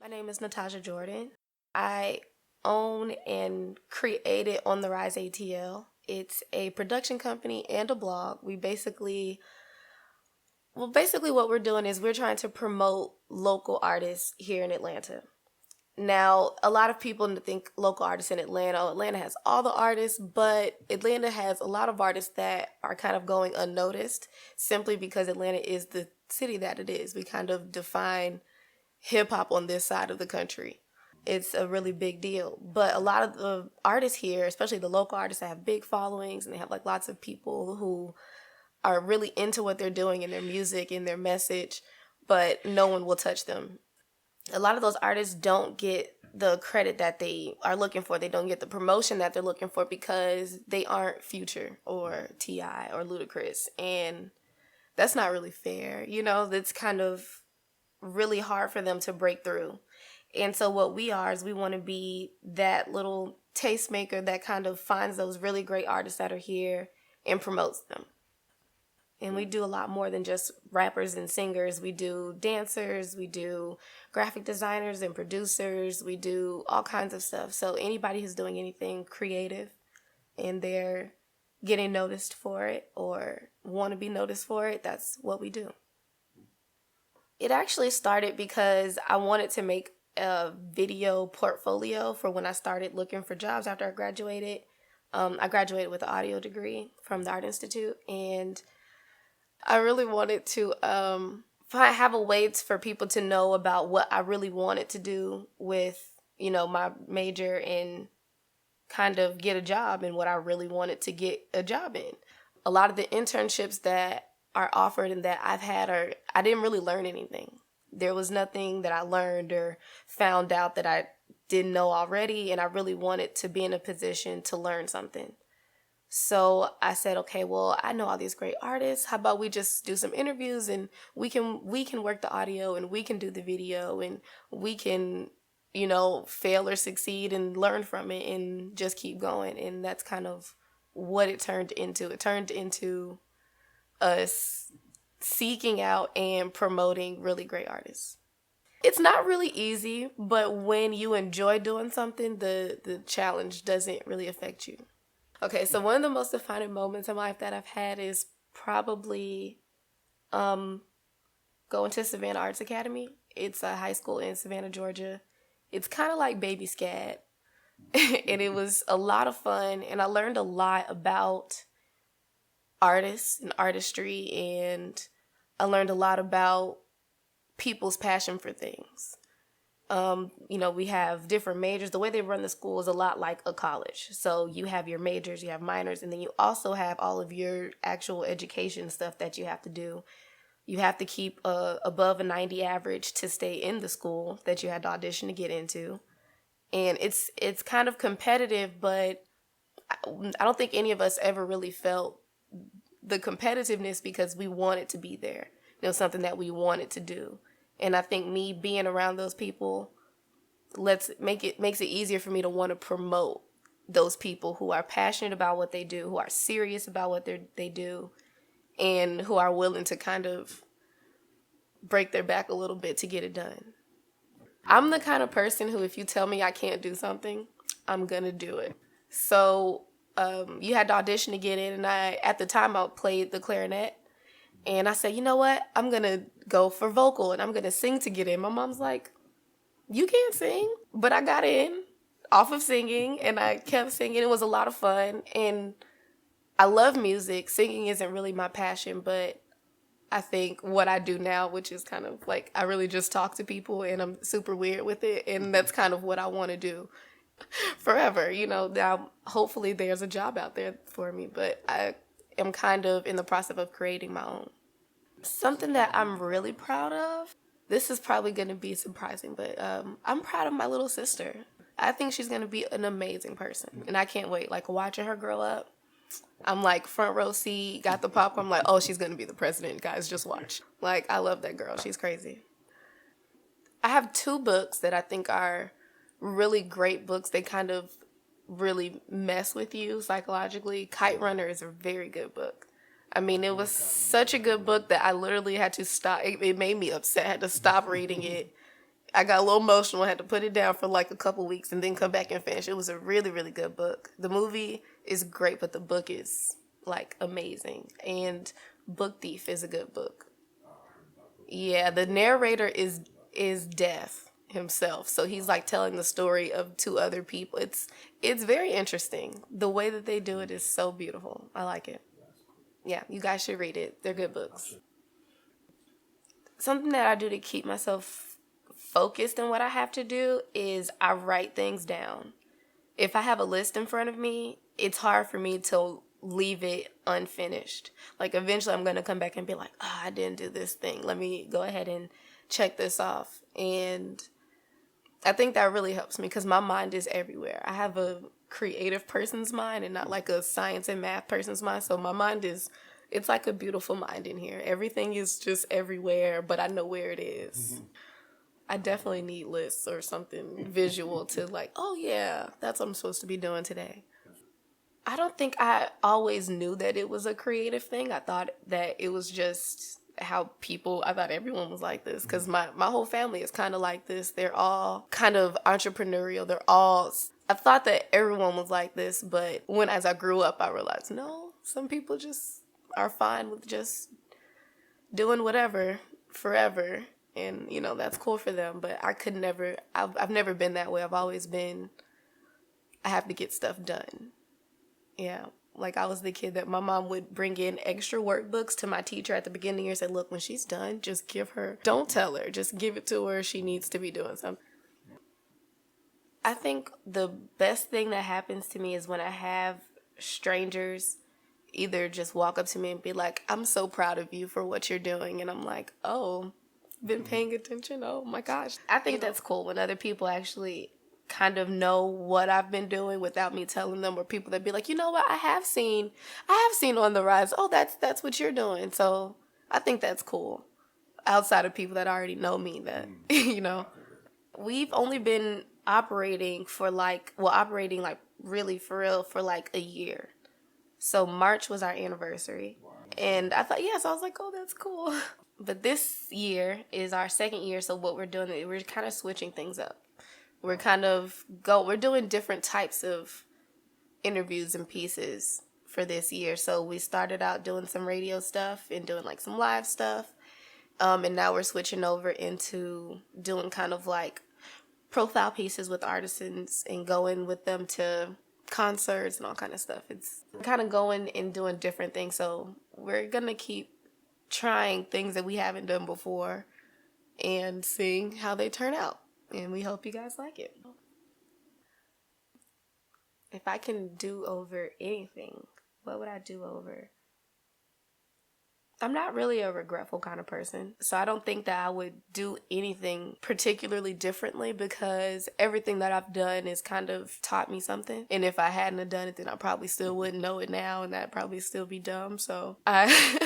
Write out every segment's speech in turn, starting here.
My name is Natassja Jordan. I own and created On the Rise Atl. It's a production company and a blog. Basically what we're doing is we're trying to promote local artists here in Atlanta. Now, a lot of people think local artists in Atlanta, Atlanta has all the artists, but Atlanta has a lot of artists that are kind of going unnoticed simply because Atlanta is the city that it is. We kind of define hip hop on this side of the country. It's a really big deal. But a lot of the artists here, especially the local artists that have big followings and they have like lots of people who are really into what they're doing in their music and their message, but no one will touch them. A lot of those artists don't get the credit that they are looking for. They don't get the promotion that they're looking for because they aren't Future or T.I. or Ludacris. And that's not really fair. That's kind of really hard for them to break through. And so what we are is we want to be that little tastemaker that kind of finds those really great artists that are here and promotes them. And we do a lot more than just rappers and singers. We do dancers, we do graphic designers and producers, we do all kinds of stuff. So anybody who's doing anything creative and they're getting noticed for it or want to be noticed for it, that's what we do. It actually started because I wanted to make a video portfolio for when I started looking for jobs after I graduated. I graduated with an audio degree from the Art Institute, and I really wanted to have a way for people to know about what I really wanted to do with, my major and kind of get a job in what I really wanted to get a job in. A lot of the internships that are offered and that I've had I didn't really learn anything. There was nothing that I learned or found out that I didn't know already, and I really wanted to be in a position to learn something. So I said, okay, well, I know all these great artists. How about we just do some interviews and we can work the audio and we can do the video and we can, fail or succeed and learn from it and just keep going. And that's kind of what it turned into. It turned into us seeking out and promoting really great artists. It's not really easy, but when you enjoy doing something, the challenge doesn't really affect you. Okay, so one of the most defining moments in my life that I've had is probably going to Savannah Arts Academy. It's a high school in Savannah, Georgia. It's kind of like Baby Scat, and it was a lot of fun, and I learned a lot about artists and artistry, and I learned a lot about people's passion for things. We have different majors. The way they run the school is a lot like a college. So you have your majors, you have minors, and then you also have all of your actual education stuff that you have to do. You have to keep above a 90 average to stay in the school that you had to audition to get into. And it's kind of competitive, but I don't think any of us ever really felt the competitiveness because we wanted to be there. It was something that we wanted to do. And I think me being around those people makes it easier for me to want to promote those people who are passionate about what they do, who are serious about what they do, and who are willing to kind of break their back a little bit to get it done. I'm the kind of person who, if you tell me I can't do something, I'm going to do it. So you had to audition to get in, and at the time I played the clarinet. And I said, you know what? I'm going to go for vocal and I'm going to sing to get in. My mom's like, you can't sing. But I got in off of singing and I kept singing. It was a lot of fun. And I love music. Singing isn't really my passion, but I think what I do now, which is kind of like I really just talk to people and I'm super weird with it. And that's kind of what I want to do forever. Now hopefully there's a job out there for me, but I am kind of in the process of creating my own. Something that I'm really proud of, this is probably going to be surprising, but I'm proud of my little sister. I think she's going to be an amazing person, and I can't wait. Like, watching her grow up, I'm like front row seat, got the popcorn. I'm like, oh, she's going to be the president, guys, just watch. Like, I love that girl. She's crazy. I have 2 books that I think are really great books. They kind of really mess with you psychologically. Kite Runner is a very good book. I mean, it was such a good book that I literally had to stop. It made me upset. I had to stop reading it I got a little emotional. I had to put it down for like a couple weeks and then come back and finish. It was a really, really good book. The movie is great, but the book is like amazing. And Book Thief is a good book. Yeah, the narrator is deaf himself. So he's like telling the story of two other people. It's very interesting. The way that they do it is so beautiful. I like it. Yeah, you guys should read it. They're good books. Something that I do to keep myself focused in what I have to do is I write things down. If I have a list in front of me, it's hard for me to leave it unfinished. Like eventually I'm going to come back and be like, oh, I didn't do this thing. Let me go ahead and check this off. And I think that really helps me because my mind is everywhere. I have a creative person's mind and not like a science and math person's mind. So my mind it's like a beautiful mind in here. Everything is just everywhere, but I know where it is. Mm-hmm. I definitely need lists or something visual to like, oh yeah, that's what I'm supposed to be doing today. I don't think I always knew that it was a creative thing. I thought that it was just how I thought everyone was like this because my whole family is kind of like this. They're all kind of entrepreneurial. I thought that everyone was like this, but as I grew up, I realized, no, some people just are fine with just doing whatever forever. And, that's cool for them. But I could never, I've never been that way. I've always been, I have to get stuff done. Yeah. Like I was the kid that my mom would bring in extra workbooks to my teacher at the beginning of the year and say, look, when she's done, just don't tell her, just give it to her. She needs to be doing something. I think the best thing that happens to me is when I have strangers either just walk up to me and be like, I'm so proud of you for what you're doing. And I'm like, oh, been paying attention? Oh my gosh. I think that's cool when other people actually kind of know what I've been doing without me telling them, or people that be like, you know what, I have seen On the Rise. Oh, that's what you're doing. So I think that's cool. Outside of people that already know me, that we've only been operating really for real for like a year. So March was our anniversary. And I thought, so I was like, oh, that's cool. But this year is our second year. So what we're doing, we're kind of switching things up. We're doing different types of interviews and pieces for this year. So we started out doing some radio stuff and doing like some live stuff. And now we're switching over into doing kind of like profile pieces with artisans and going with them to concerts and all kind of stuff. It's kind of going and doing different things. So we're going to keep trying things that we haven't done before and seeing how they turn out. And we hope you guys like it. If I can do over anything, what would I do over? I'm not really a regretful kind of person, so I don't think that I would do anything particularly differently because everything that I've done has kind of taught me something. And if I hadn't have done it, then I probably still wouldn't know it now, and that'd probably still be dumb. So I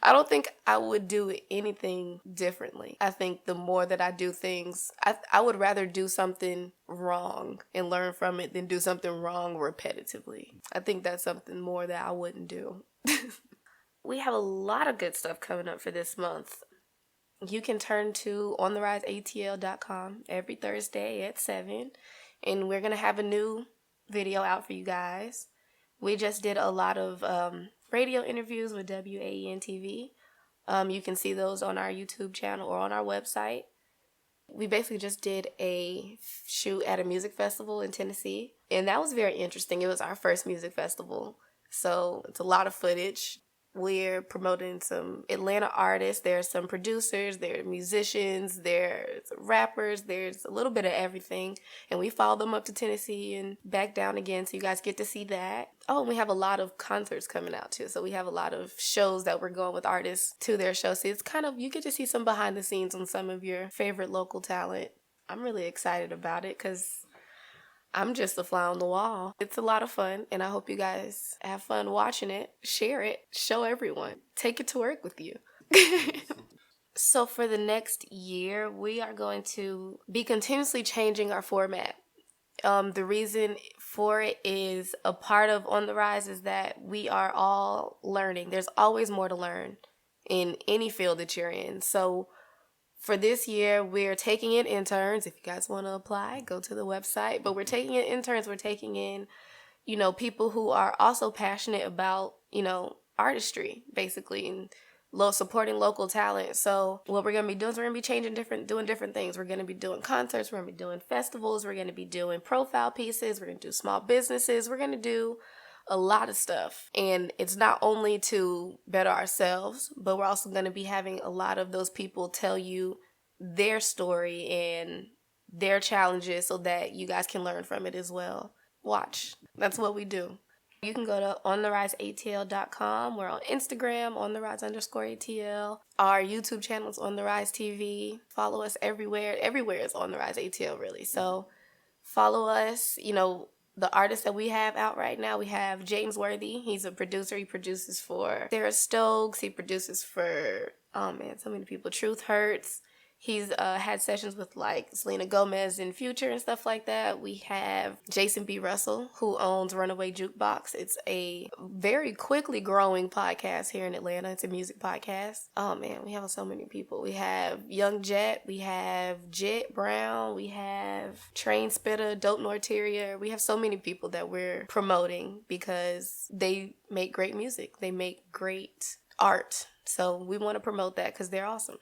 don't think I would do anything differently. I think the more that I do things, I would rather do something wrong and learn from it than do something wrong repetitively. I think that's something more that I wouldn't do. We have a lot of good stuff coming up for this month. You can turn to ontheriseatl.com every Thursday at 7. And we're going to have a new video out for you guys. We just did a lot of radio interviews with WAEN TV. You can see those on our YouTube channel or on our website. We basically just did a shoot at a music festival in Tennessee. And that was very interesting. It was our first music festival. So it's a lot of footage. We're promoting some Atlanta artists. There's some producers, there are musicians, there's rappers, there's a little bit of everything. And we followed them up to Tennessee and back down again, so you guys get to see that. Oh, and we have a lot of concerts coming out too. So we have a lot of shows that we're going with artists to their shows. So it's kind of, you get to see some behind the scenes on some of your favorite local talent. I'm really excited about it because I'm just a fly on the wall. It's a lot of fun, and I hope you guys have fun watching it. Share it. Show everyone. Take it to work with you. So for the next year, we are going to be continuously changing our format. The reason for it is a part of On the Rise is that we are all learning. There's always more to learn in any field that you're in. So For this year, we're taking in interns. If you guys want to apply, go to the website. But we're taking in interns. We're taking in, people who are also passionate about, artistry, basically, and supporting local talent. So what we're going to be doing is we're going to be doing different things. We're going to be doing concerts. We're going to be doing festivals. We're going to be doing profile pieces. We're going to do small businesses. We're going to do a lot of stuff. And it's not only to better ourselves, but we're also going to be having a lot of those people tell you their story and their challenges so that you guys can learn from it as well. Watch. That's what we do. You can go to ontheriseatl.com. We're on Instagram, ontherise_ATL. Our YouTube channel is On the Rise TV. Follow us everywhere. Everywhere is On the Rise ATL, really. So follow us. The artists that we have out right now, we have James Worthy. He's a producer. He produces for Sarah Stokes. He produces for, so many people. Truth Hurts. He's had sessions with like Selena Gomez and Future and stuff like that. We have Jason B. Russell, who owns Runaway Jukebox. It's a very quickly growing podcast here in Atlanta. It's a music podcast. Oh man, we have so many people. We have Young Jet. We have Jet Brown. We have Train Spitter, Dope Norteria. We have so many people that we're promoting because they make great music. They make great art. So we want to promote that because they're awesome.